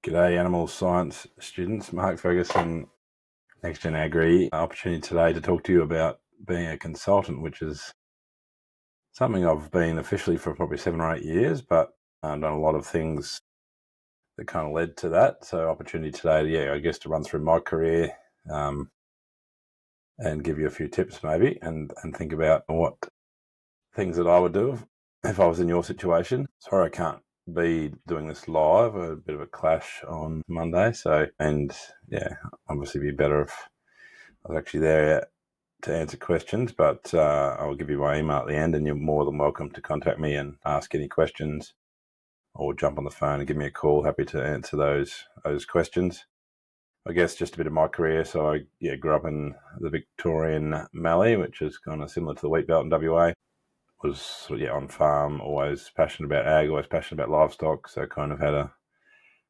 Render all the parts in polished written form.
G'day animal science students, Mark Ferguson, Next Gen Agri. Opportunity today to talk to you about being a consultant, which is something I've been officially for probably 7 or 8 years, but done a lot of things that kind of led to that. So opportunity today, I guess to run through my career and give you a few tips maybe and think about what things that I would do if I was in your situation. Sorry I can't be doing this live, a bit of a clash on Monday. Obviously be better if I was actually there to answer questions, but I'll give you my email at the end and you're more than welcome to contact me and ask any questions or jump on the phone and give me a call. Happy to answer those questions. I guess just a bit of my career. So I grew up in the Victorian Mallee, which is kind of similar to the wheat belt in WA. Was on farm, always passionate about ag, always passionate about livestock. So kind of had a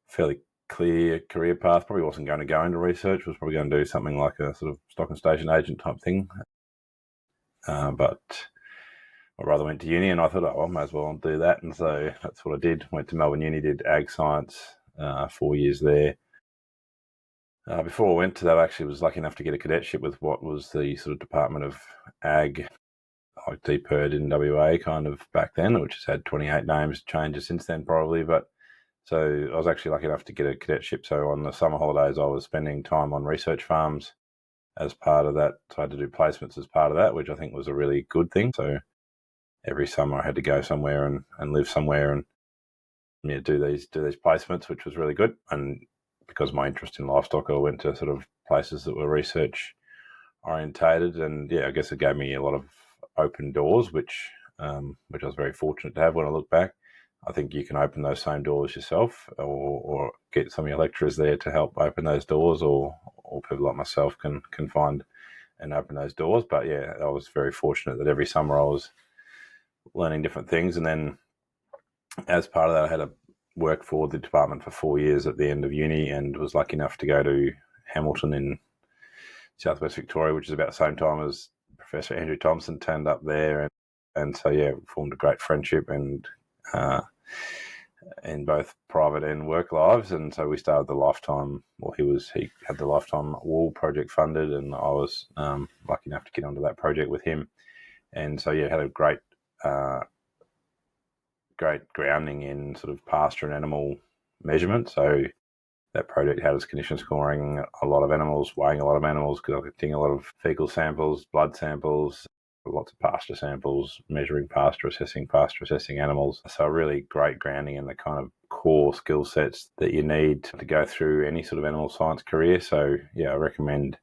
fairly clear career path. Probably wasn't going to go into research. Was probably going to do something like a sort of stock and station agent type thing. But my brother went to uni, and I thought, I might as well do that. And so that's what I did. Went to Melbourne Uni, did ag science, 4 years there. Before I went to that, I actually was lucky enough to get a cadetship with what was the sort of Department of Ag, like DPERD in WA kind of back then, which has had 28 names, changes since then probably. But so I was actually lucky enough to get a cadetship. So on the summer holidays, I was spending time on research farms as part of that. So I had to do placements as part of that, which I think was a really good thing. So every summer I had to go somewhere and live somewhere and do these placements, which was really good. And because of my interest in livestock, I went to sort of places that were research orientated, and I guess it gave me a lot of open doors, which I was very fortunate to have. When I look back, I think you can open those same doors yourself, or get some of your lecturers there to help open those doors, or people like myself can find and open those doors. But I was very fortunate that every summer I was learning different things, and then as part of that, I had to work for the department for 4 years at the end of uni, and was lucky enough to go to Hamilton in Southwest Victoria, which is about the same time as Professor Andrew Thompson turned up there, and so formed a great friendship and in both private and work lives. And so we started the Lifetime. Well, he had the Lifetime Wool project funded, and I was lucky enough to get onto that project with him. And so had a great grounding in sort of pasture and animal measurement. So that project had us condition scoring a lot of animals, weighing a lot of animals, collecting a lot of fecal samples, blood samples, lots of pasture samples, measuring pasture, assessing animals. So really great grounding in the kind of core skill sets that you need to go through any sort of animal science career. So I recommend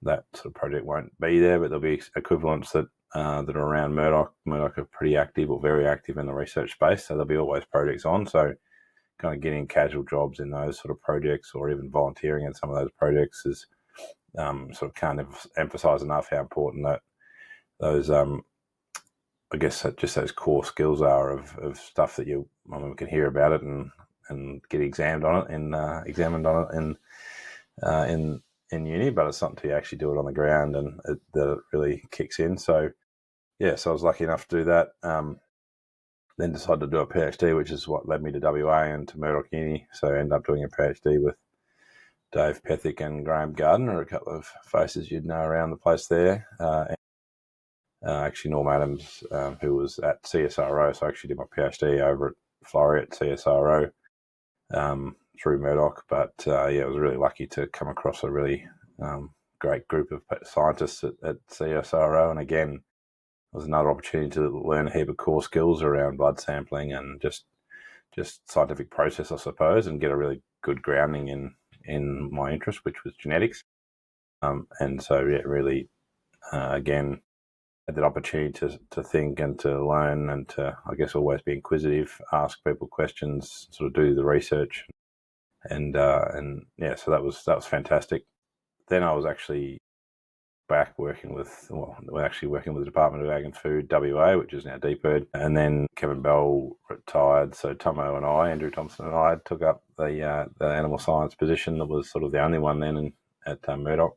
that sort of project won't be there, but there'll be equivalents that are around Murdoch. Murdoch are pretty active or very active in the research space, so there'll be always projects on. So kind of getting casual jobs in those sort of projects, or even volunteering in some of those projects, is sort of can't emphasize enough how important that those I guess just those core skills are of stuff that we can hear about it and get examined on it in uni, but it's something to actually do it on the ground, and that it really kicks in. So so I was lucky enough to do that. Then decided to do a PhD, which is what led me to WA and to Murdoch Uni. So I ended up doing a PhD with Dave Pethick and Graham Gardner, a couple of faces you'd know around the place there. Actually, Norm Adams, who was at CSIRO, so I actually did my PhD over at Florey at CSIRO through Murdoch. But I was really lucky to come across a really great group of scientists at CSIRO, and again, it was another opportunity to learn a heap of core skills around blood sampling and just scientific process, I suppose, and get a really good grounding in my interest, which was genetics. And so really, again, had that opportunity to think and to learn and to, I guess, always be inquisitive, ask people questions, sort of do the research, and so that was fantastic. Then I was actually back working with the Department of Ag and Food WA, which is now DPERD, and then Kevin Bell retired, so Tomo and I, Andrew Thompson and I, took up the animal science position that was sort of the only one then at Murdoch.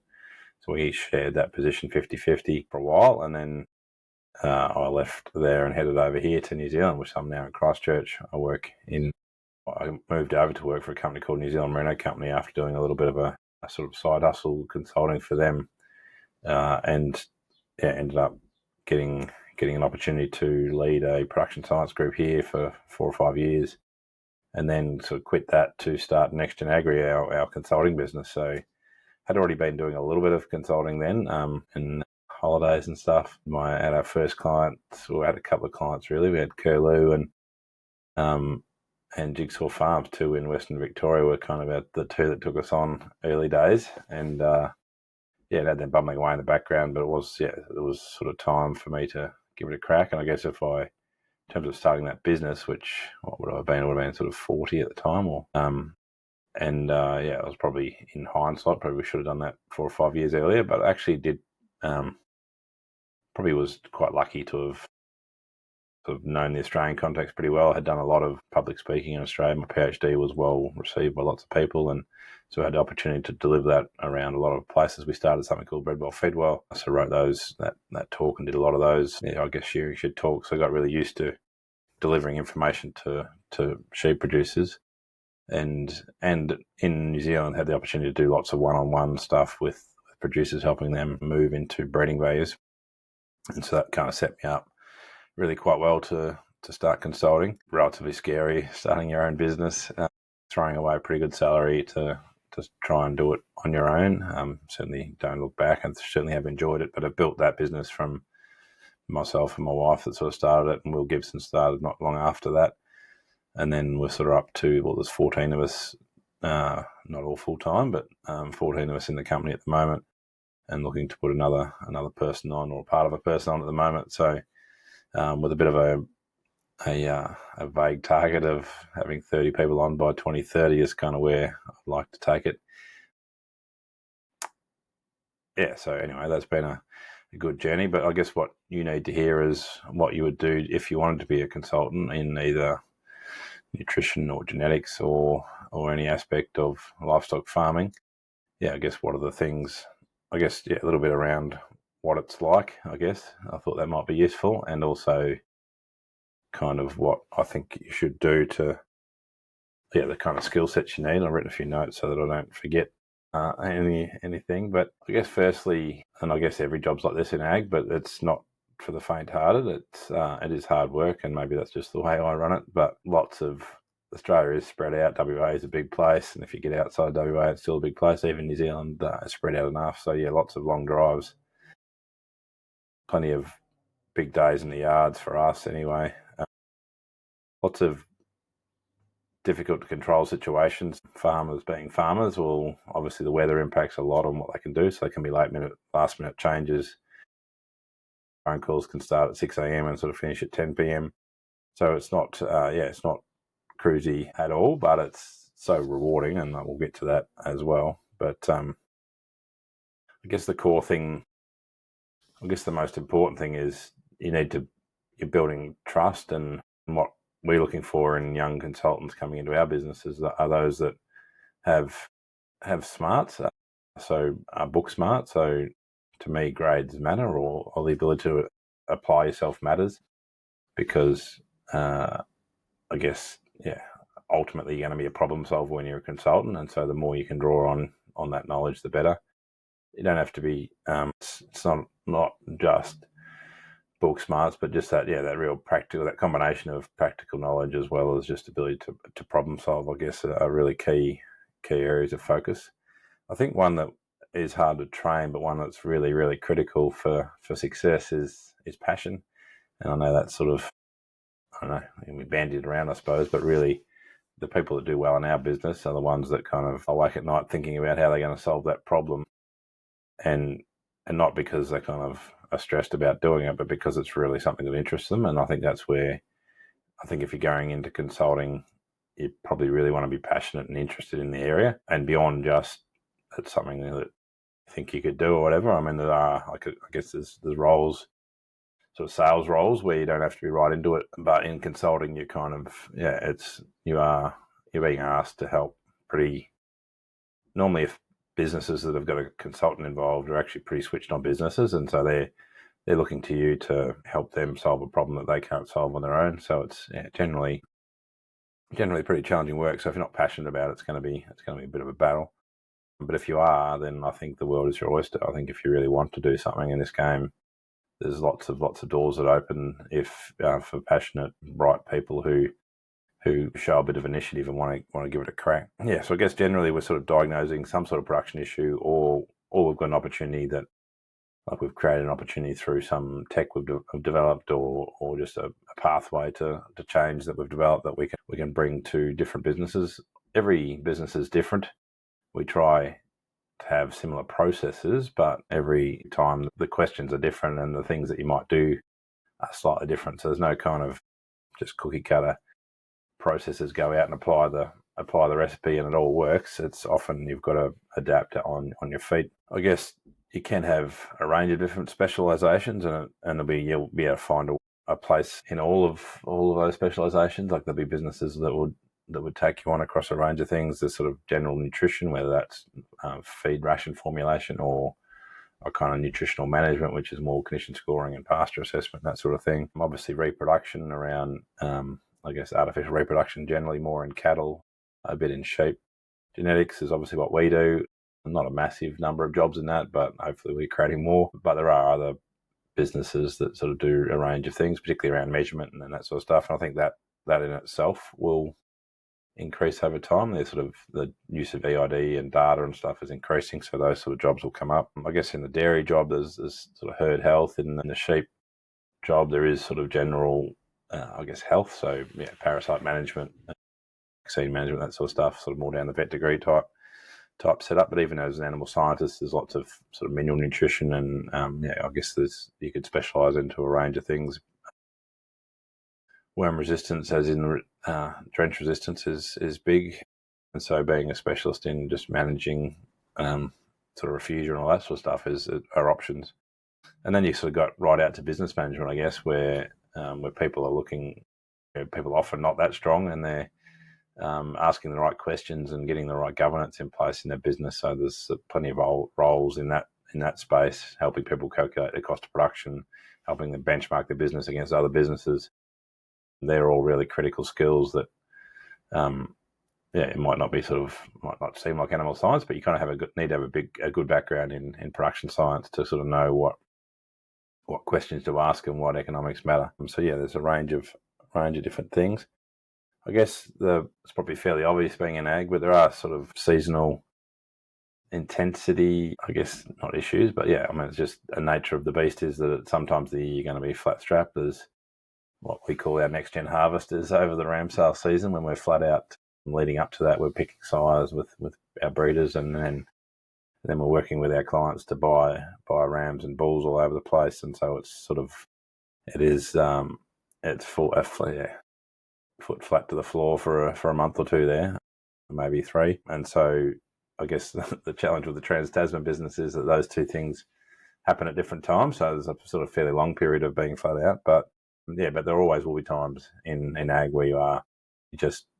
So we shared that position 50-50 for a while, and then I left there and headed over here to New Zealand, which I'm now in Christchurch. I work in I moved over to work for a company called New Zealand Merino Company after doing a little bit of a sort of side hustle consulting for them, and ended up getting an opportunity to lead a production science group here for 4 or 5 years, and then sort of quit that to start Next Gen Agri, our consulting business. So had already been doing a little bit of consulting then, and holidays and stuff. At our first client, we had a couple of clients really. We had Curlew and Jigsaw Farms, 2 in Western Victoria, were kind of the 2 that took us on early days. And it had them bubbling away in the background, but it was sort of time for me to give it a crack. And I guess in terms of starting that business, which what would I have been? I would have been sort of 40 at the time, I was probably, in hindsight, probably should have done that 4 or 5 years earlier. But I actually did, probably was quite lucky to have sort of known the Australian context pretty well. I had done a lot of public speaking in Australia. My PhD was well received by lots of people, and so I had the opportunity to deliver that around a lot of places. We started something called Bred Well, Fed Well. So I wrote that talk and did a lot of those. I guess sharing should talk. So I got really used to delivering information to sheep producers, and in New Zealand had the opportunity to do lots of one-on-one stuff with producers, helping them move into breeding values. And so that kind of set me up really quite well to start consulting. Relatively scary starting your own business, throwing away a pretty good salary to try and do it on your own. Certainly don't look back, and certainly have enjoyed it. But I built that business from myself and my wife that sort of started it, and Will Gibson started not long after that. And then we're sort of up to, there's 14 of us, not all full time, but 14 of us in the company at the moment, and looking to put another person on, or part of a person on at the moment. So with a bit of a vague target of having 30 people on by 2030 is kind of where I'd like to take it. Yeah, so anyway, that's been a good journey. But I guess what you need to hear is what you would do if you wanted to be a consultant in either nutrition or genetics or any aspect of livestock farming. Yeah, I guess what are the things, a little bit around what it's like, I guess. I thought that might be useful, and also kind of what I think you should do to, the kind of skill sets you need. I've written a few notes so that I don't forget anything. But I guess firstly, and I guess every job's like this in ag, but it's not for the faint-hearted. It is hard work, and maybe that's just the way I run it. But lots of Australia is spread out. WA is a big place, and if you get outside WA, it's still a big place. Even New Zealand is spread out enough. So yeah, lots of long drives, plenty of big days in the yards for us anyway. Lots of difficult to control situations. Farmers being farmers, well, obviously the weather impacts a lot on what they can do. So they can be last minute changes. Phone calls can start at 6 a.m. and sort of finish at 10 p.m. So it's not, it's not cruisy at all, but it's so rewarding, and we'll get to that as well. But I guess the core thing, the most important thing is you're building trust, and what we're looking for in young consultants coming into our businesses are those that have smarts, so book smart. So to me, grades matter, or the ability to apply yourself matters, because ultimately you're going to be a problem solver when you're a consultant, and so the more you can draw on that knowledge, the better. You don't have to be. It's not just book smarts, but just that real practical, that combination of practical knowledge as well as just ability to problem solve, I guess, are really key areas of focus. I think one that is hard to train, but one that's really, really critical for success is passion. And I know that's sort of, I don't know, we bandied around, I suppose, but really the people that do well in our business are the ones that kind of awake at night thinking about how they're going to solve that problem, and not because they kind of are stressed about doing it, but because it's really something that interests them. And I think that's where, I think if you're going into consulting, you probably really want to be passionate and interested in the area, and beyond just it's something that you think you could do or whatever. I mean, there are, I guess there's roles, sort of sales roles, where you don't have to be right into it, but in consulting, you kind of, you're being asked to help pretty, normally if businesses that have got a consultant involved are actually pretty switched on businesses, and so they're looking to you to help them solve a problem that they can't solve on their own. So it's generally generally pretty challenging work. So if you're not passionate about it, it's going to be a bit of a battle. But if you are, then I think the world is your oyster. I think if you really want to do something in this game, there's lots of doors that open if for passionate, bright people who show a bit of initiative and want to give it a crack. Yeah, so I guess generally we're sort of diagnosing some sort of production issue, or we've got an opportunity that, like, we've created an opportunity through some tech we've developed, or just a pathway to change that we've developed that we can bring to different businesses. Every business is different. We try to have similar processes, but every time the questions are different and the things that you might do are slightly different. So there's no kind of just cookie cutter processes, go out and apply the recipe and it all works. It's often you've got to adapt it on your feet. I guess you can have a range of different specializations, and you'll be able to find a place in all of those specializations. Like, there'll be businesses that would take you on across a range of things. There's sort of general nutrition, whether that's feed ration formulation, or kind of nutritional management, which is more condition scoring and pasture assessment, that sort of thing. Obviously, reproduction around, I guess, artificial reproduction, generally more in cattle, a bit in sheep. Genetics is obviously what we do. Not a massive number of jobs in that, but hopefully we're creating more. But there are other businesses that sort of do a range of things, particularly around measurement and that sort of stuff. And I think that in itself will increase over time. There's sort of the use of EID and data and stuff is increasing, so those sort of jobs will come up. I guess in the dairy job, there's sort of herd health. In the sheep job, there is sort of general, I guess, health. So yeah, parasite management, vaccine management, that sort of stuff, sort of more down the vet degree type setup. But even as an animal scientist, there's lots of sort of mineral nutrition, and I guess you could specialise into a range of things. Worm resistance, as in drench resistance, is big, and so being a specialist in just managing sort of refugia and all that sort of stuff are options. And then you sort of got right out to business management, I guess, where people are looking, people are often not that strong, and they're asking the right questions and getting the right governance in place in their business. So there's plenty of roles in that space, helping people calculate their cost of production, helping them benchmark their business against other businesses. They're all really critical skills that, it might not seem like animal science, but you kind of need to have a good background in production science to sort of know what questions to ask and what economics matter. So yeah, there's a range of different things. I guess it's probably fairly obvious being in ag, but there are sort of seasonal intensity, I guess, not issues, but yeah, I mean, it's just a nature of the beast is that sometimes you're going to be flat strapped. There's what we call our next gen harvesters over the ram sale season, when we're flat out. Leading up to that, we're picking sires with our breeders, and then we're working with our clients to buy rams and bulls all over the place. And so it's foot flat to the floor for a month or two there, maybe 3. And so I guess the challenge with the Trans-Tasman business is that those two things happen at different times. So there's a sort of fairly long period of being flat out, but there always will be times in ag where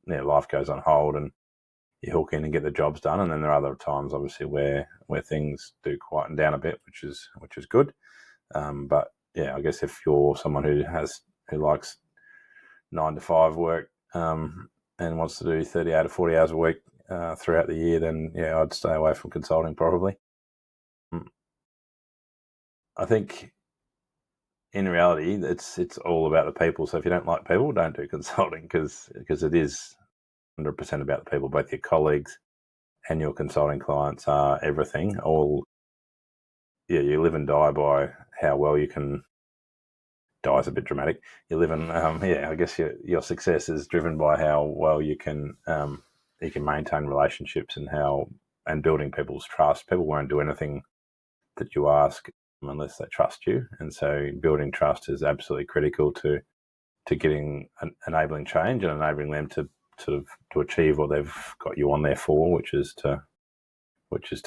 life goes on hold and you hook in and get the jobs done. And then there are other times, obviously, where things do quieten down a bit, which is good. But yeah, I guess if you're someone who likes 9 to 5 work and wants to do 38 or 40 hours a week throughout the year, then yeah, I'd stay away from consulting probably. I think in reality, it's all about the people. So if you don't like people, don't do consulting, because it is 100% about the people. Both your colleagues and your consulting clients are everything. You live and die by how well you can. Die is a bit dramatic. You live in, I guess your success is driven by how well you can maintain relationships and building people's trust. People won't do anything that you ask unless they trust you, and so building trust is absolutely critical to getting enabling change and enabling them to achieve what they've got you on there for, which is to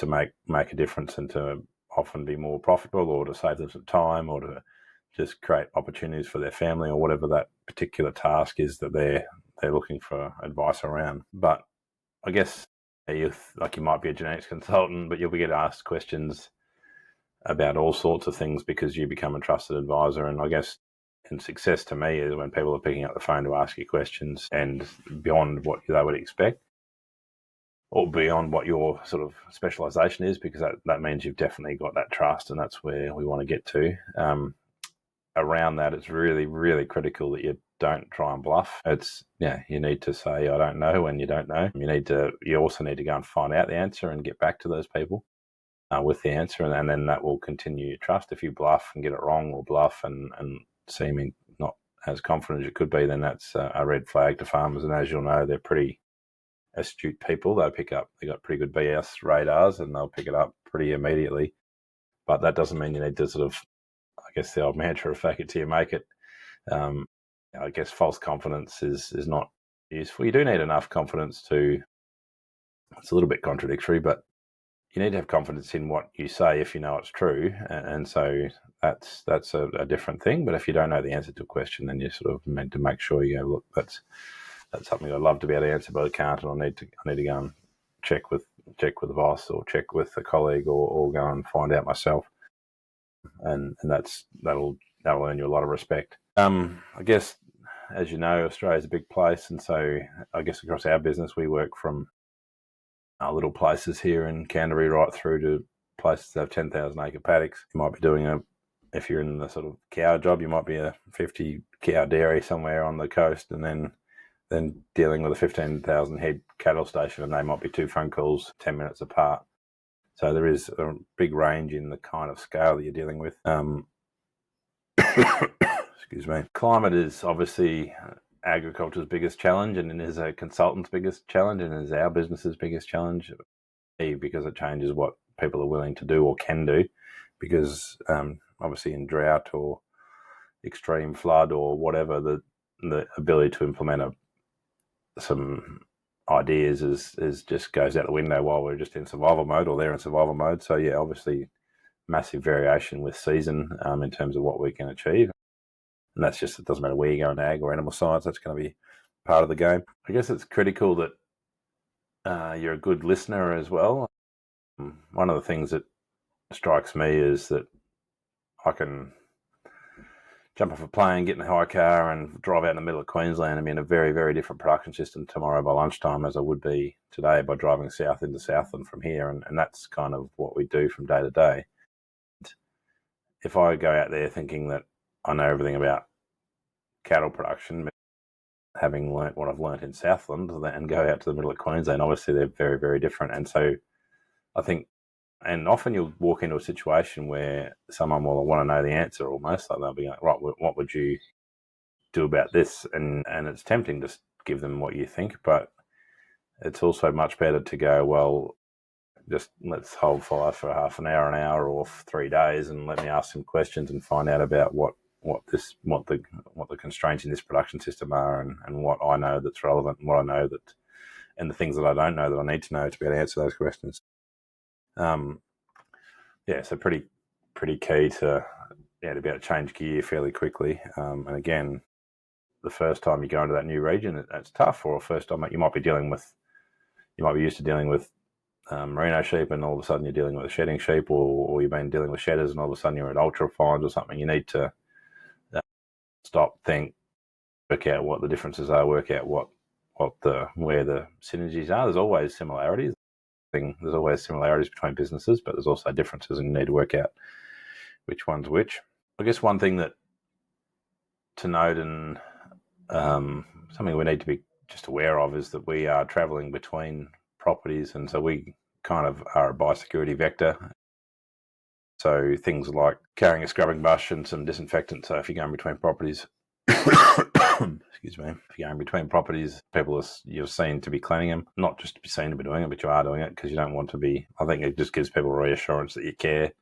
make a difference and to often be more profitable, or to save them some time, or to just create opportunities for their family, or whatever that particular task is that they're looking for advice around. But I guess you might be a genetics consultant, but you'll get asked questions about all sorts of things because you become a trusted advisor. And I guess And success to me is when people are picking up the phone to ask you questions and beyond what they would expect, or beyond what your sort of specialization is, because that means you've definitely got that trust, and that's where we want to get to. Around that, it's really, really critical that you don't try and bluff. You need to say, I don't know, when you don't know. You also need to go and find out the answer and get back to those people with the answer, and then that will continue your trust. If you bluff and get it wrong, or bluff and seeming not as confident as you could be, then that's a red flag to farmers. And as you'll know, they're pretty astute people. They got pretty good BS radars, and they'll pick it up pretty immediately. But that doesn't mean you need to sort of, I guess the old mantra of fake it till you make it. I guess false confidence is not useful. You do need enough confidence to, it's a little bit contradictory, but you need to have confidence in what you say if you know it's true. And so that's a different thing. But if you don't know the answer to a question, then you're sort of meant to make sure you go, look, that's something I'd love to be able to answer, but I can't, and I need to go and check with the boss, or check with a colleague, or go and find out myself. And that'll earn you a lot of respect. I guess, as you know, Australia's a big place, and so I guess across our business, we work from little places here in Canterbury right through to places that have 10,000 acre paddocks. You might be doing if you're in the sort of cow job, you might be a 50 cow dairy somewhere on the coast, and then dealing with a 15,000 head cattle station, and they might be 2 phone calls 10 minutes apart. So there is a big range in the kind of scale that you're dealing with. Excuse me. Climate is obviously agriculture's biggest challenge, and it is a consultant's biggest challenge, and it is our business's biggest challenge, because it changes what people are willing to do or can do. Because obviously in drought or extreme flood or whatever, the ability to implement some ideas is just goes out the window while we're just in survival mode, or they're in survival mode. So yeah, obviously massive variation with season in terms of what we can achieve. And that's just, it doesn't matter where you go in ag or animal science, that's going to be part of the game. I guess it's critical that you're a good listener as well. One of the things that strikes me is that I can jump off a plane, get in a hire car, and drive out in the middle of Queensland and be in a very, very different production system tomorrow by lunchtime as I would be today by driving south into Southland from here. And that's kind of what we do from day to day. If I go out there thinking that I know everything about cattle production, having learnt what I've learnt in Southland, and go out to the middle of Queensland, obviously they're very, very different. And so I think, and often you'll walk into a situation where someone will want to know the answer almost, like they'll be like, right, what would you do about this? And it's tempting to give them what you think, but it's also much better to go, well, just let's hold fire for half an hour or 3 days, and let me ask some questions and find out about what the constraints in this production system are, and what I know that's relevant, and what I know that, and the things that I don't know that I need to know to be able to answer those questions. So pretty key to be able to change gear fairly quickly. And again, the first time you go into that new region, that's tough. Or first time you might be used to dealing with merino sheep, and all of a sudden you're dealing with a shedding sheep, or you've been dealing with shedders, and all of a sudden you're at ultra fines or something. You need to stop, think, work out what the differences are, work out where the synergies are. There's always similarities. There's always similarities between businesses, but there's also differences, and you need to work out which one's which. I guess one thing that to note, and something we need to be just aware of, is that we are travelling between properties, and so we kind of are a biosecurity vector. So things like carrying a scrubbing brush and some disinfectant. So if you're going between properties, excuse me, if you're going between properties, you're seen to be cleaning them, not just to be seen to be doing it, but you are doing it, because you don't want to be. I think it just gives people reassurance that you care,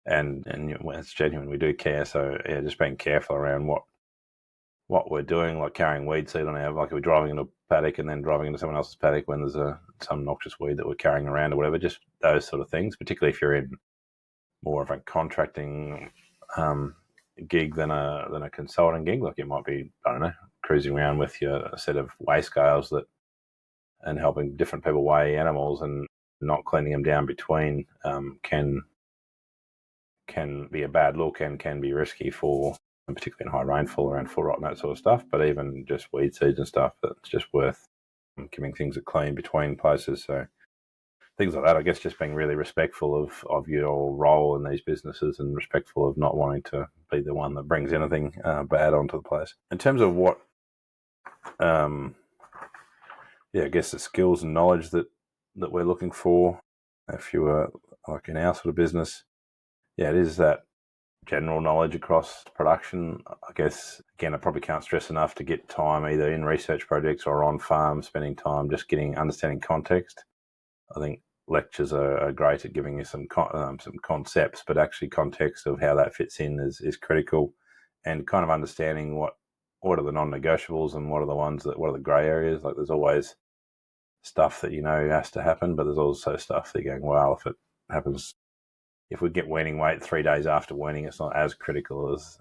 and it's genuine. We do care. So yeah, just being careful around what we're doing, like carrying weed seed on like we're driving into a paddock and then driving into someone else's paddock when there's some noxious weed that we're carrying around or whatever. Just those sort of things, particularly if you're in more of a contracting gig than a consulting gig. Like it might be, I don't know, cruising around with your set of weigh scales and helping different people weigh animals, and not cleaning them down between can be a bad look and can be risky for and particularly in high rainfall around full rot and that sort of stuff, but even just weed seeds and stuff, that's just worth giving things a clean between places. So things like that, I guess, just being really respectful of your role in these businesses and respectful of not wanting to be the one that brings anything bad onto the place. In terms of what, I guess the skills and knowledge that we're looking for, if you were like in our sort of business, it is that general knowledge across production. I guess, again, I probably can't stress enough to get time either in research projects or on farm, spending time just understanding context. I think lectures are great at giving you some concepts, but actually context of how that fits in is critical, and kind of understanding what are the non-negotiables and what are the grey areas. Like, there's always stuff that has to happen, but there's also stuff that you're going, well, if it happens, if we get weaning weight 3 days after weaning, it's not as critical as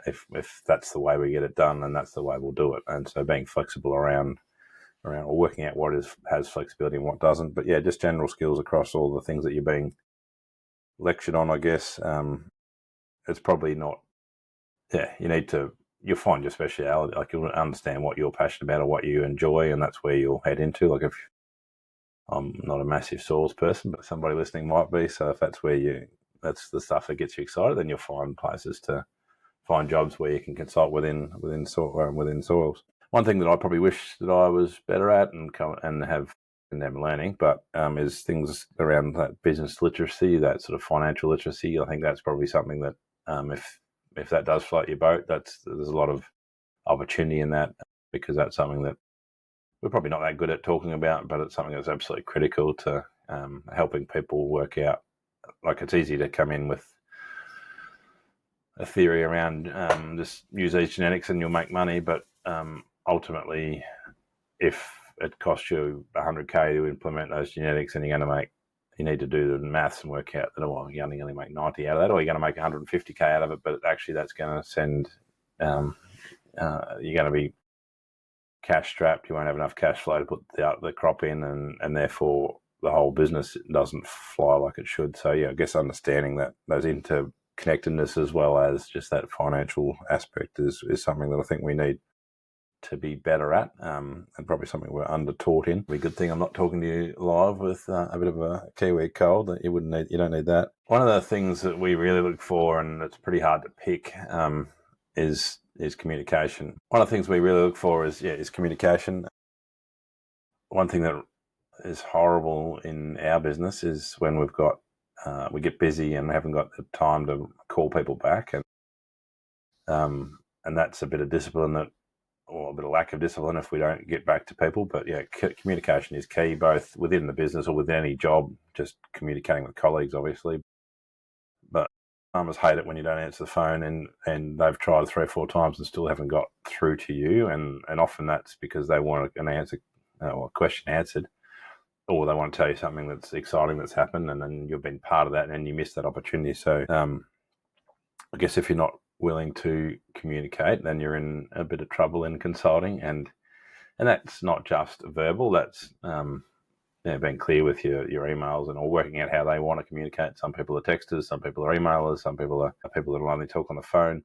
if that's the way we get it done, then that's the way we'll do it. And so being flexible around or working out what has flexibility and what doesn't. But just general skills across all the things that you're being lectured on, I guess. It's probably not, you'll find your speciality, like you'll understand what you're passionate about or what you enjoy, and that's where you'll head into. Like, if I'm not a massive soils person, but somebody listening might be, so if that's that's the stuff that gets you excited, then you'll find places to find jobs where you can consult within soils. One thing that I probably wish that I was better at and have them learning, but is things around that business literacy, that sort of financial literacy. I think that's probably something that if that does float your boat, there's a lot of opportunity in that, because that's something that we're probably not that good at talking about, but it's something that's absolutely critical to helping people work out. Like, it's easy to come in with a theory around just use these genetics and you'll make money, but ultimately, if it costs you $100K to implement those genetics, and you need to do the maths and work out that, you're only going to make 90 out of that, or you're going to make 150K out of it, but actually that's going to send, you're going to be cash strapped. You won't have enough cash flow to put the crop in, and therefore the whole business doesn't fly like it should. So I guess understanding that those interconnectedness as well as just that financial aspect is something that I think we need to be better at, and probably something we're under-taught in. It'd be a good thing I'm not talking to you live with a bit of a Kiwi cold. That you don't need that. One of the things that we really look for, and it's pretty hard to pick, is communication. One of the things we really look for is communication. One thing that is horrible in our business is when we get busy and we haven't got the time to call people back, and that's a bit of discipline or a bit of lack of discipline if we don't get back to people. But communication is key, both within the business or within any job, just communicating with colleagues, obviously. But farmers hate it when you don't answer the phone, and they've tried 3 or 4 times and still haven't got through to you. And often that's because they want an answer or a question answered, or they want to tell you something that's exciting that's happened, and then you've been part of that and you missed that opportunity. So I guess if you're not willing to communicate, then you're in a bit of trouble in consulting, and that's not just verbal. That's being clear with your emails and all, working out how they want to communicate. Some people are texters, some people are emailers, some people are people that will only talk on the phone.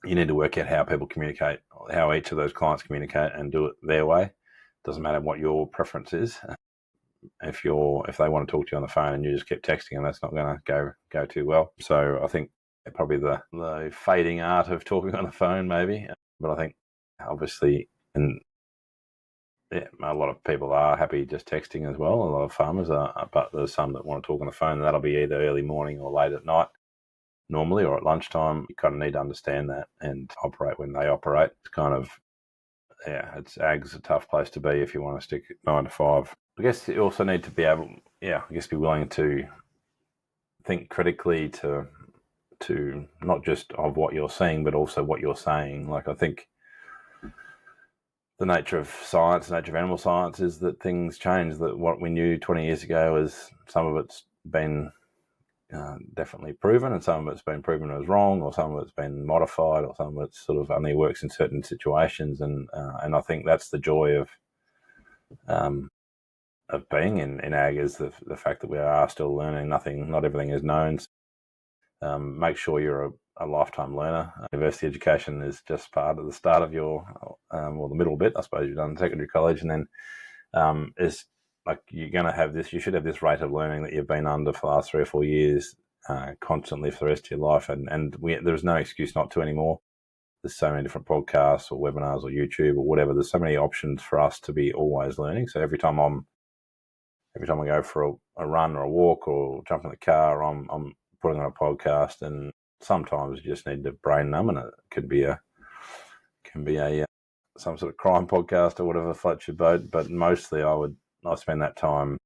You need to work out how people communicate, how each of those clients communicate, and do it their way. Doesn't matter what your preference is. If they want to talk to you on the phone and you just keep texting them, that's not going to go too well. So I think probably the fading art of talking on the phone, maybe. But I think obviously, and a lot of people are happy just texting as well. A lot of farmers are, but there's some that want to talk on the phone, and that'll be either early morning or late at night, normally, or at lunchtime. You kind of need to understand that and operate when they operate. It's kind of, ag's a tough place to be if you want to stick 9 to 5. I guess you also need to be able, be willing to think critically to not just of what you're seeing, but also what you're saying. Like, I think the nature of science, the nature of animal science is that things change. That what we knew 20 years ago is, some of it's been definitely proven, and some of it's been proven as wrong, or some of it's been modified, or some of it sort of only works in certain situations. And I think that's the joy of being in ag, is the fact that we are still learning. Not everything is known. Make sure you're a lifetime learner. University education is just part of the start of your, or the middle bit, I suppose. You've done secondary college, and then is like you're going to have this. You should have this rate of learning that you've been under for the last 3 or 4 years, constantly for the rest of your life, and there's no excuse not to anymore. There's so many different podcasts or webinars or YouTube or whatever. There's so many options for us to be always learning. So every time I go for a run or a walk or jump in the car, I'm putting on a podcast, and sometimes you just need to brain numb, and it can be a some sort of crime podcast or whatever floats your boat. But mostly I spend that time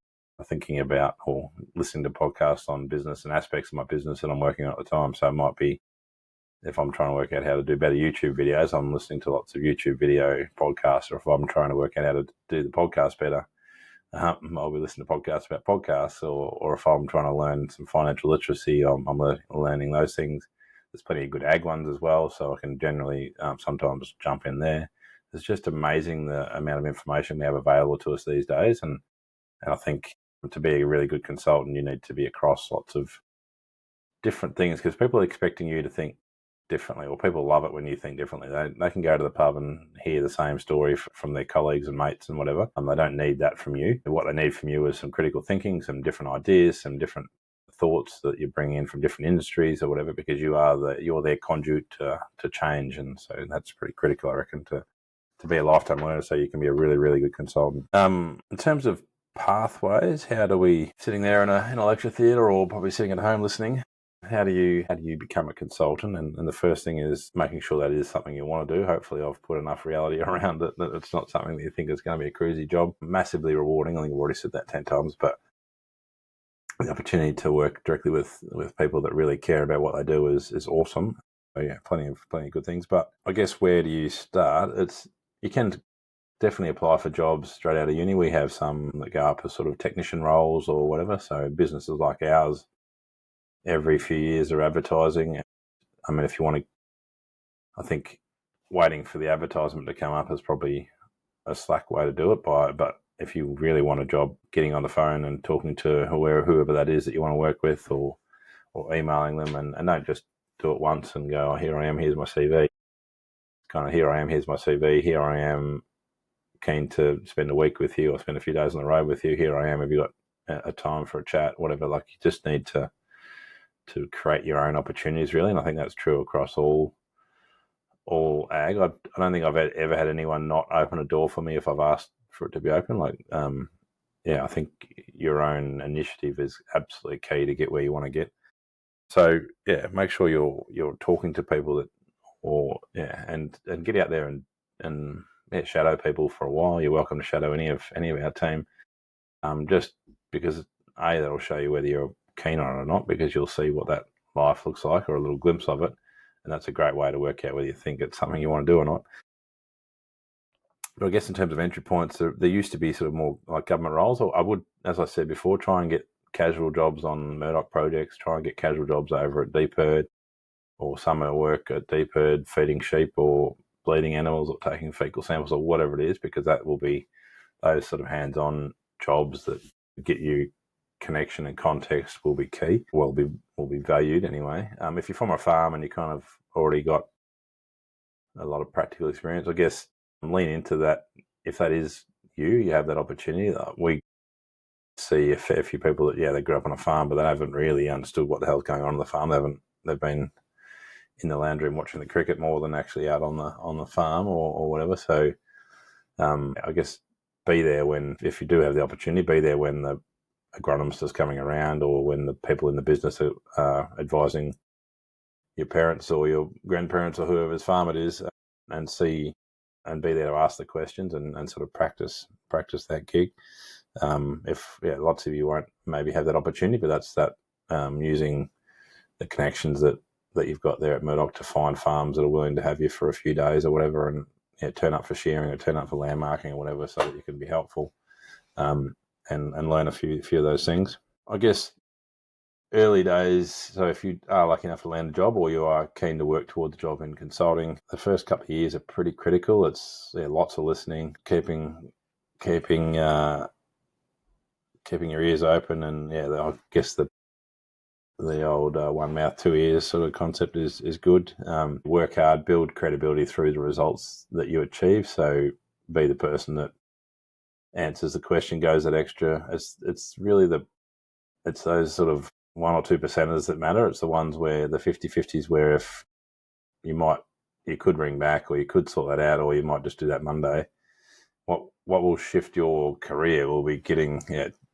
thinking about or listening to podcasts on business and aspects of my business that I'm working on at the time. So it might be, if I'm trying to work out how to do better YouTube videos, I'm listening to lots of YouTube video podcasts. Or if I'm trying to work out how to do the podcast better, I'll be listening to podcasts about podcasts. Or if I'm trying to learn some financial literacy, I'm learning those things. There's plenty of good ag ones as well, so I can generally sometimes jump in there. It's just amazing the amount of information we have available to us these days. And I think to be a really good consultant, you need to be across lots of different things, because people are expecting you to think differently, or people love it when you think differently. They can go to the pub and hear the same story from their colleagues and mates and whatever, and they don't need that from you. What they need from you is some critical thinking, some different ideas, some different thoughts that you bring in from different industries or whatever, because you're their conduit to change. And so that's pretty critical, I reckon, to be a lifetime learner, so you can be a really, really good consultant. In terms of pathways, how do we, sitting there in a lecture theatre, or probably sitting at home listening, how do you become a consultant? And the first thing is making sure that it is something you want to do. Hopefully I've put enough reality around it that it's not something that you think is going to be a crazy job. Massively rewarding. I think I've already said that 10 times, but the opportunity to work directly with people that really care about what they do is awesome. So yeah, plenty of good things. But I guess, where do you start? You can definitely apply for jobs straight out of uni. We have some that go up as sort of technician roles or whatever. So businesses like ours, every few years, are advertising. I mean, if you want to, I think waiting for the advertisement to come up is probably a slack way to do it. But if you really want a job, getting on the phone and talking to whoever that is that you want to work with, or emailing them, and don't just do it once and go, oh, here I am, here's my CV. Kind of, here I am, here's my CV, here I am, keen to spend a week with you or spend a few days on the road with you, here I am, have you got a time for a chat, whatever. Like, you just need to create your own opportunities, really. And I think that's true across all ag. I don't think I've ever had anyone not open a door for me if I've asked for it to be open. Like, I think your own initiative is absolutely key to get where you want to get. So yeah, make sure you're talking to people and get out there and shadow people for a while. You're welcome to shadow any of our team, just because that'll show you whether you're keen on it or not, because you'll see what that life looks like, or a little glimpse of it, and that's a great way to work out whether you think it's something you want to do or not. But I guess in terms of entry points, there used to be sort of more like government roles. Or I would, as I said before, try and get casual jobs on Murdoch projects, try and get casual jobs over at Deep Herd, or summer work at Deep Herd feeding sheep or bleeding animals or taking fecal samples or whatever it is, because that will be those sort of hands-on jobs that get you connection and context will be key. Will be valued anyway. If you're from a farm and you kind of already got a lot of practical experience, I guess lean into that. If that is you have that opportunity. We see a fair few people that they grew up on a farm, but they haven't really understood what the hell's going on the farm. They've been in the lounge room watching the cricket more than actually out on the farm or whatever. So I guess be there if you do have the opportunity, be there when the agronomist is coming around, or when the people in the business are advising your parents or your grandparents or whoever's farm it is, and be there to ask the questions and sort of practice that gig. Lots of you won't maybe have that opportunity, but that's using the connections that you've got there at Murdoch to find farms that are willing to have you for a few days or whatever, and turn up for shearing or turn up for landmarking or whatever, so that you can be helpful and learn a few of those things. I guess early days, so if you are lucky enough to land a job, or you are keen to work towards a job in consulting, the first couple of years are pretty critical. It's lots of listening, keeping your ears open, and I guess the the old one mouth, two ears sort of concept is good. Work hard, build credibility through the results that you achieve. So be the person that answers the question, goes that extra. It's really it's those sort of 1 or 2%ers that matter. It's the ones where the 50-50s where if you could ring back or you could sort that out, or you might just do that Monday. What will shift your career will be getting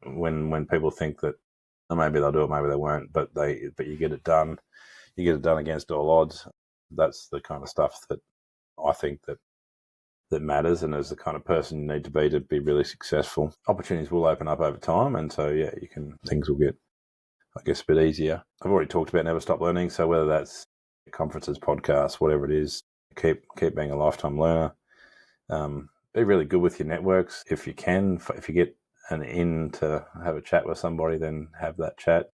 when people think that maybe they'll do it, maybe they won't, but you get it done. You get it done against all odds. That's the kind of stuff that I think that matters, and is the kind of person you need to be really successful. Opportunities will open up over time, and so things will get, I guess, a bit easier. I've already talked about never stop learning, so whether that's conferences, podcasts, whatever it is, keep being a lifetime learner. Be really good with your networks if you can. If you get an in to have a chat with somebody, then have that chat.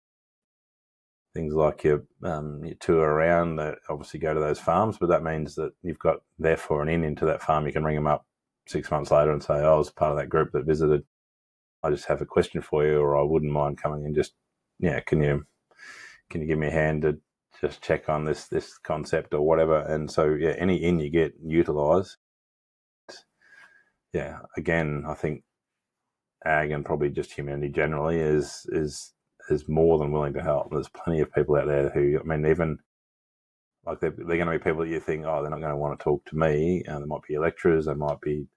Things like your tour around, obviously go to those farms, but that means that you've got therefore an in into that farm. You can ring them up 6 months later and say, I was part of that group that visited. I just have a question for you, or I wouldn't mind coming and just, can you give me a hand to just check on this concept or whatever. And so, any in you get, utilise. Again, I think ag and probably just humanity generally is more than willing to help. There's plenty of people out there who, even like they're going to be people that you think, they're not going to want to talk to me. There might be lecturers, there might be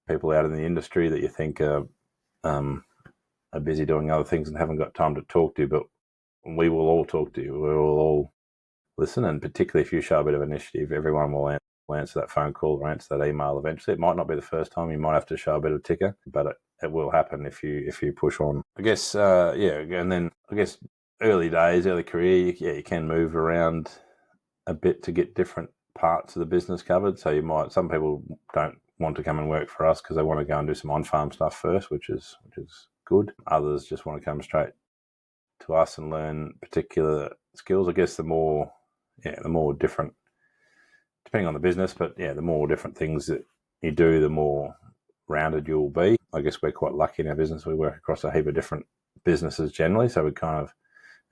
people out in the industry that you think are busy doing other things and haven't got time to talk to, but we will all talk to you. We will all listen, and particularly if you show a bit of initiative, everyone will answer that phone call or answer that email eventually. It might not be the first time. You might have to show a bit of ticker, but it will happen if you push on. I guess, and then I guess early days, early career, you can move around a bit to get different parts of the business covered. So some people don't want to come and work for us because they want to go and do some on-farm stuff first, which is good. Others just want to come straight to us and learn particular skills. I guess the more different, depending on the business, but the more different things that you do, the more rounded you'll be. I guess we're quite lucky in our business. We work across a heap of different businesses generally, so we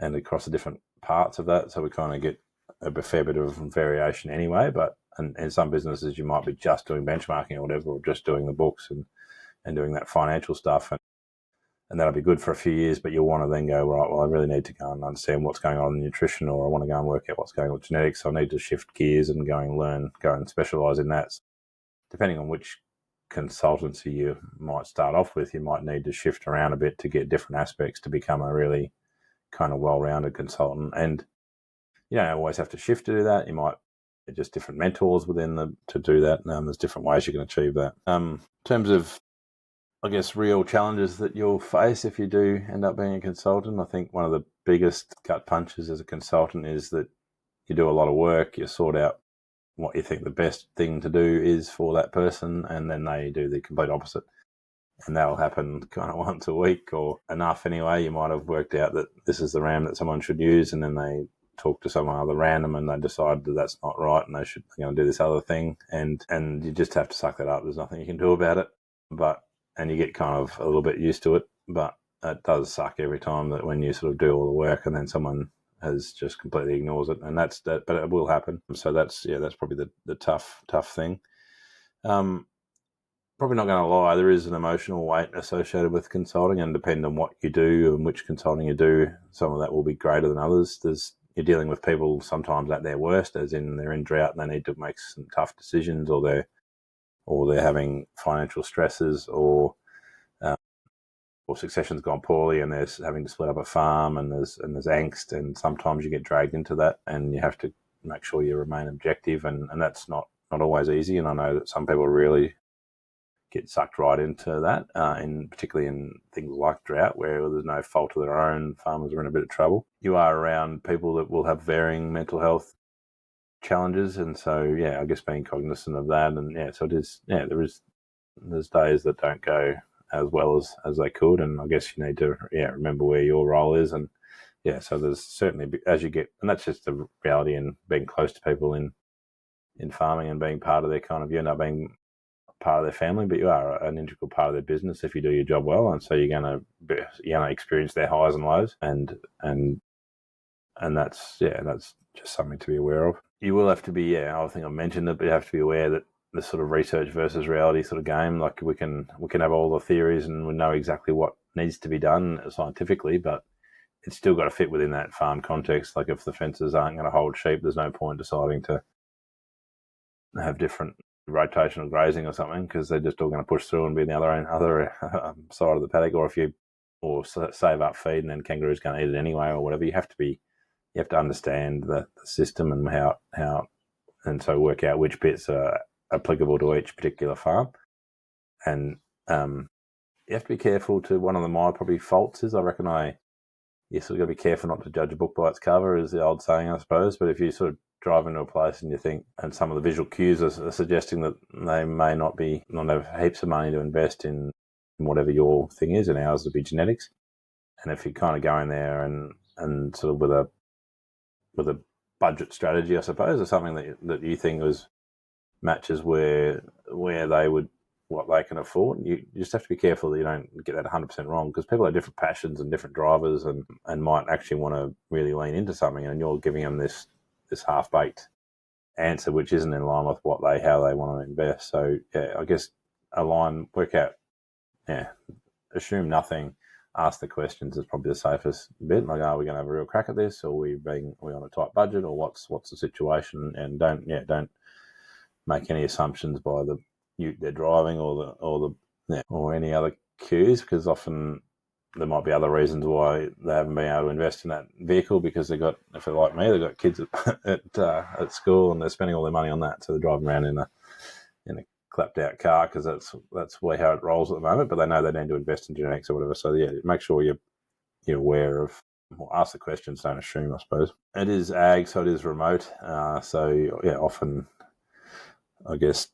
and across the different parts of that, so we kind of get a fair bit of variation anyway. But in some businesses, you might be just doing benchmarking or whatever, or just doing the books and doing that financial stuff, and that'll be good for a few years, but you'll want to then go, right, well, I really need to go and understand what's going on in nutrition, or I want to go and work out what's going on with genetics, so I need to shift gears and go and specialise in that. Depending on which consultancy you might start off with, you might need to shift around a bit to get different aspects to become a really kind of well-rounded consultant. And you don't always have to shift to do that. You might just different mentors to do that. There's different ways you can achieve that. In terms of, I guess, real challenges that you'll face if you do end up being a consultant, I think one of the biggest gut punches as a consultant is that you do a lot of work, you sort out what you think the best thing to do is for that person, and then they do the complete opposite. And that'll happen kind of once a week or enough anyway. You might have worked out that this is the RAM that someone should use, and then they talk to someone other random and they decide that that's not right and they're going to do this other thing. And you just have to suck that up. There's nothing you can do about it. And you get kind of a little bit used to it, but it does suck every time that when you sort of do all the work and then someone has just completely ignores it, and that's that. But it will happen. So that's probably the tough thing. Probably not going to lie, there is an emotional weight associated with consulting, and depending on what you do and which consulting you do, some of that will be greater than others. You're dealing with people sometimes at their worst, as in they're in drought and they need to make some tough decisions, or they're having financial stresses, or succession's gone poorly and they're having to split up a farm, and there's angst, and sometimes you get dragged into that and you have to make sure you remain objective, and that's not always easy. And I know that some people really get sucked right into that, particularly in things like drought, where there's no fault of their own, farmers are in a bit of trouble. You are around people that will have varying mental health challenges, and so I guess being cognizant of that, and so it is. There's days that don't go as well as they could, and I guess you need to remember where your role is, and so there's certainly, as you get, and that's just the reality in being close to people in farming and being part of their kind of, you end up being part of their family, but you are an integral part of their business if you do your job well, and so you're going to experience their highs and lows, and that's just something to be aware of. You will have to be, I think I mentioned it, but you have to be aware that the sort of research versus reality sort of game, like we can have all the theories and we know exactly what needs to be done scientifically, but it's still got to fit within that farm context. Like if the fences aren't going to hold sheep, there's no point deciding to have different rotational grazing or something, because they're just all going to push through and be in the other side of the paddock. Or save up feed and then kangaroo's going to eat it anyway or whatever. You have to understand the system and how and so work out which bits are applicable to each particular farm. And you have to be careful to, one of my probably faults is, I reckon you sort of got to be careful not to judge a book by its cover, is the old saying, I suppose. But if you sort of drive into a place and you think, and some of the visual cues are suggesting that they may not have heaps of money to invest in whatever your thing is, and ours would be genetics. And if you kind of go in there and sort of with a budget strategy, I suppose, or something that you think matches where they would, what they can afford, you just have to be careful that you don't get that 100% wrong, because people have different passions and different drivers and might actually want to really lean into something, and you're giving them this half-baked answer which isn't in line with how they want to invest. So I guess work out, assume nothing, ask the questions is probably the safest bit. Like, are we going to have a real crack at this, or are we on a tight budget, or what's the situation? And don't make any assumptions by the ute they're driving or any other cues, because often there might be other reasons why they haven't been able to invest in that vehicle, because if they're like me, they've got kids at school and they're spending all their money on that, so they're driving around in a clapped out car because that's how it rolls at the moment. But they know they need to invest in genetics or whatever. So make sure you're aware of. Well, ask the questions, don't assume, I suppose. It is ag, so it is remote. Often, I guess,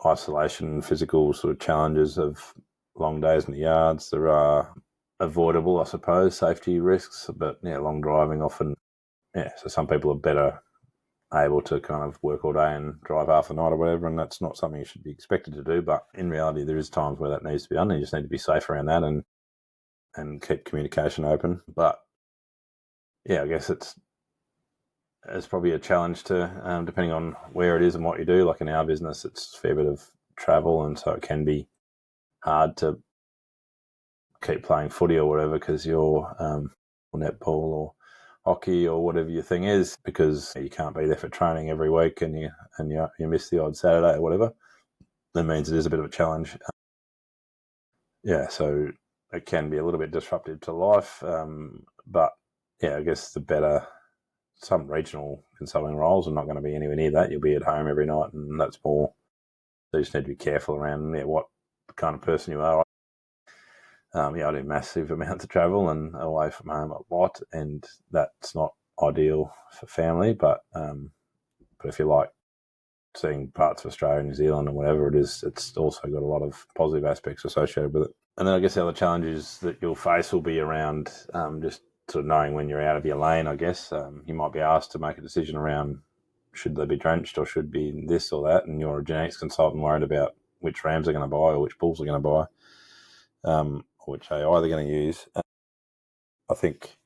isolation, physical sort of challenges of long days in the yards. There are avoidable, I suppose, safety risks, but long driving often. So some people are better able to kind of work all day and drive half the night or whatever, and that's not something you should be expected to do. But in reality, there is times where that needs to be done, and you just need to be safe around that and keep communication open. But I guess it's probably a challenge to, depending on where it is and what you do. Like in our business, it's a fair bit of travel, and so it can be hard to keep playing footy or whatever because you're netball or hockey or whatever your thing is, because you can't be there for training every week and you miss the odd Saturday or whatever. That means it is a bit of a challenge. So it can be a little bit disruptive to life. But I guess some regional consulting roles are not going to be anywhere near that. You'll be at home every night, and that's more. So you just need to be careful around what kind of person you are. I do massive amounts of travel and away from home a lot, and that's not ideal for family. But if you like seeing parts of Australia, New Zealand, and whatever it is, it's also got a lot of positive aspects associated with it. And then I guess the other challenges that you'll face will be around just sort of knowing when you're out of your lane, I guess. You might be asked to make a decision around should they be drenched or should be this or that, and you're a genetics consultant worried about which rams they're going to buy or which bulls they're going to buy, or which AI they're going to use. I think,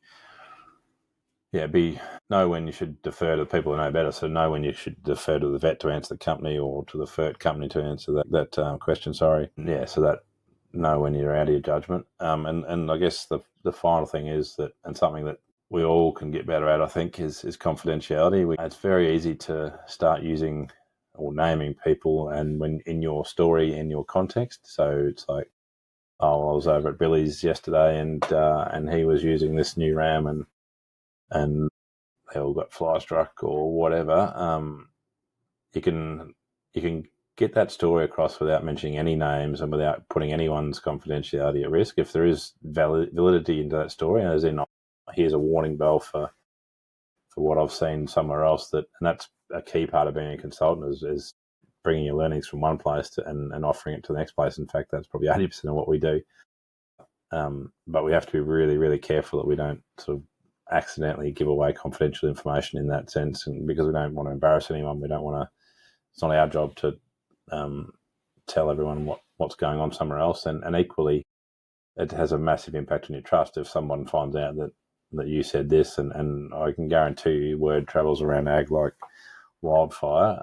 know when you should defer to the people who know better. So know when you should defer to the vet to answer the company, or to the FERT company to answer that question, sorry. So that know when you're out of your judgment. And I guess the final thing is that, and something that we all can get better at, I think, is confidentiality. It's very easy to start using or naming people, and when in your story, in your context. So it's like, I was over at Billy's yesterday, and he was using this new ram, and they all got fly struck or whatever. You can get that story across without mentioning any names and without putting anyone's confidentiality at risk. If there is validity into that story, as in, here's a warning bell for what I've seen somewhere else, and that's a key part of being a consultant is bringing your learnings from one place and offering it to the next place. In fact, that's probably 80% of what we do. But we have to be really, really careful that we don't sort of accidentally give away confidential information in that sense, and because we don't want to embarrass anyone, we don't want to. It's not our job to tell everyone what's going on somewhere else, and equally, it has a massive impact on your trust if someone finds out that that you said this, and I can guarantee you word travels around ag like wildfire,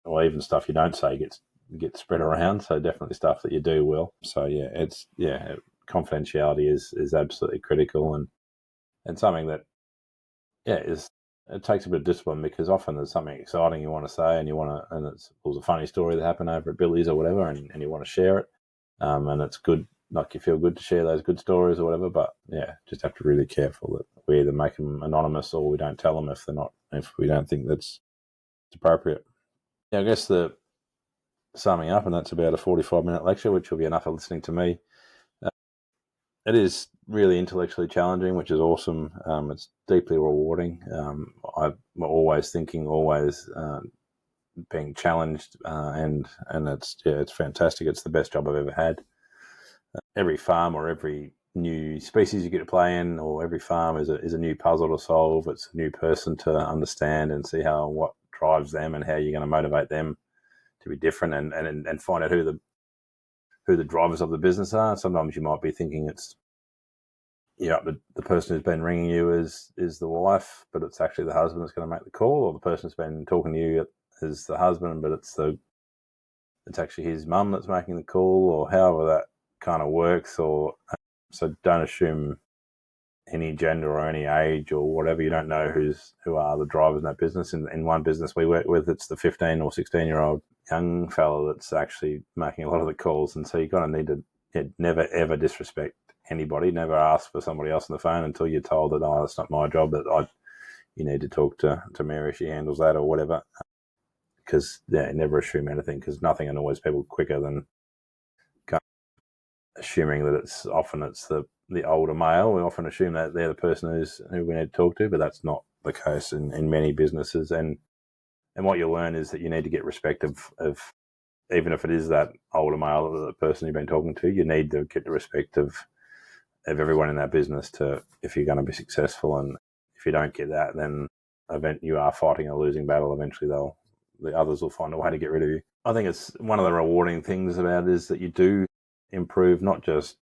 or even stuff you don't say gets spread around. So definitely stuff that you do will. So confidentiality is absolutely critical, and something that it takes a bit of discipline, because often there's something exciting you want to say, and it was a funny story that happened over at Billy's or whatever, and you want to share it, and it's good. Like, you feel good to share those good stories or whatever, but just have to be really careful that we either make them anonymous or we don't tell them if we don't think that's appropriate. I guess the summing up, and that's about a 45-minute lecture, which will be enough of listening to me. It is really intellectually challenging, which is awesome. It's deeply rewarding. I'm always thinking, always being challenged, and it's fantastic. It's the best job I've ever had. Every farm or every new species you get to play in, or every farm is a new puzzle to solve. It's a new person to understand and see what drives them and how you're going to motivate them to be different, and find out who the drivers of the business are. Sometimes you might be thinking it's the person who's been ringing you is the wife, but it's actually the husband that's going to make the call, or the person who's been talking to you is the husband, but it's actually his mum that's making the call, or however that kind of works. Or so don't assume any gender or any age or whatever. You don't know who are the drivers in that business. In one business we work with, it's the 15 or 16-year-old young fella that's actually making a lot of the calls, and so you kind of need to never ever disrespect anybody. Never ask for somebody else on the phone until you're told that, it's not my job, that you need to talk to Mary, she handles that, or whatever. Because never assume anything, because nothing annoys people quicker than assuming that it's the older male. We often assume that they're the person who we need to talk to, but that's not the case in many businesses. And what you'll learn is that you need to get respect of even if it is that older male, the person you've been talking to, you need to get the respect of everyone in that business if you're going to be successful. And if you don't get that, then you are fighting a losing battle. Eventually the others will find a way to get rid of you. I think it's one of the rewarding things about it is that you do improve not just,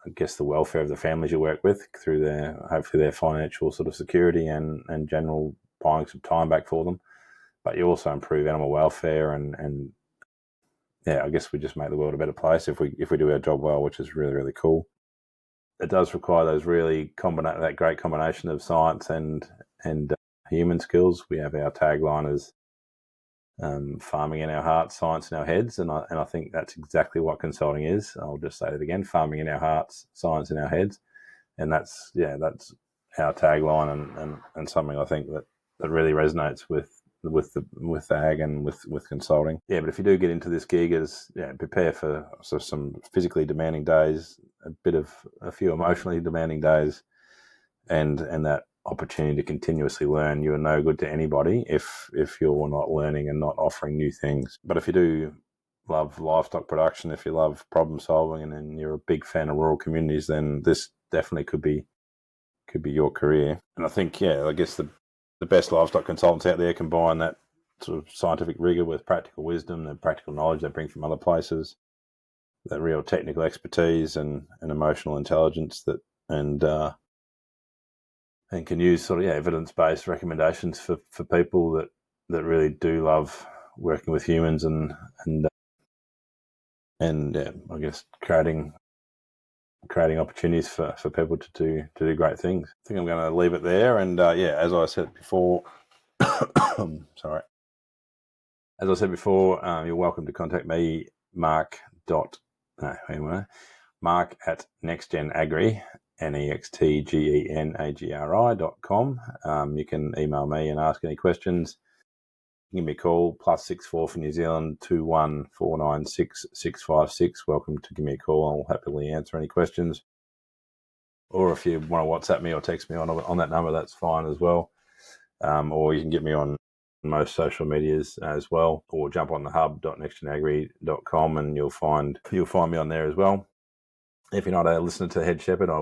I guess, the welfare of the families you work with through hopefully their financial sort of security and general buying some time back for them, but you also improve animal welfare and I guess we just make the world a better place if we do our job well, which is really, really cool. It does require those that great combination of science and human skills. We have our tagline as farming in our hearts, science in our heads, and I think that's exactly what consulting is. I'll just say it again: farming in our hearts, science in our heads, and that's our tagline and something I think that really resonates with the ag and with consulting. But if you do get into this gig, prepare for some physically demanding days, a few emotionally demanding days, and that opportunity to continuously learn. You are no good to anybody if you're not learning and not offering new things. But if you do love livestock production, if you love problem solving, and you're a big fan of rural communities, then this definitely could be your career. And I think I guess the best livestock consultants out there combine that sort of scientific rigor with practical wisdom, the practical knowledge they bring from other places, that real technical expertise and emotional intelligence and can use sort of evidence-based recommendations for people that really do love working with humans and I guess creating opportunities for people to do great things. I think I'm going to leave it there. And as I said before, sorry. As I said before, you're welcome to contact me, Mark at nextgenagri, nextgenagri.com. You can email me and ask any questions. Give me a call, +64 for New Zealand, 21 496 656. Welcome to give me a call. I'll happily answer any questions. Or if you want to WhatsApp me or text me on that number, that's fine as well. Or you can get me on most social medias as well, or jump on the hub.nextgenagri.com and you'll find me on there as well. If you're not a listener to Head Shepherd, I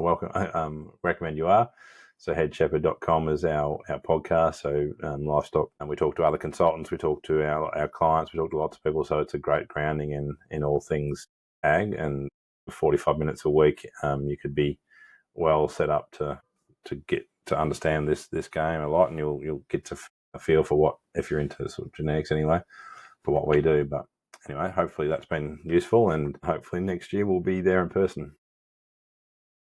recommend you are. So headshepherd.com is our podcast. So livestock, and we talk to other consultants, we talk to our clients, we talk to lots of people. So it's a great grounding in all things ag, and 45 minutes a week, you could be well set up to get to understand this game a lot, and you'll get to a feel for what, if you're into sort of genetics anyway, for what we do. But anyway, hopefully that's been useful, and hopefully next year we'll be there in person.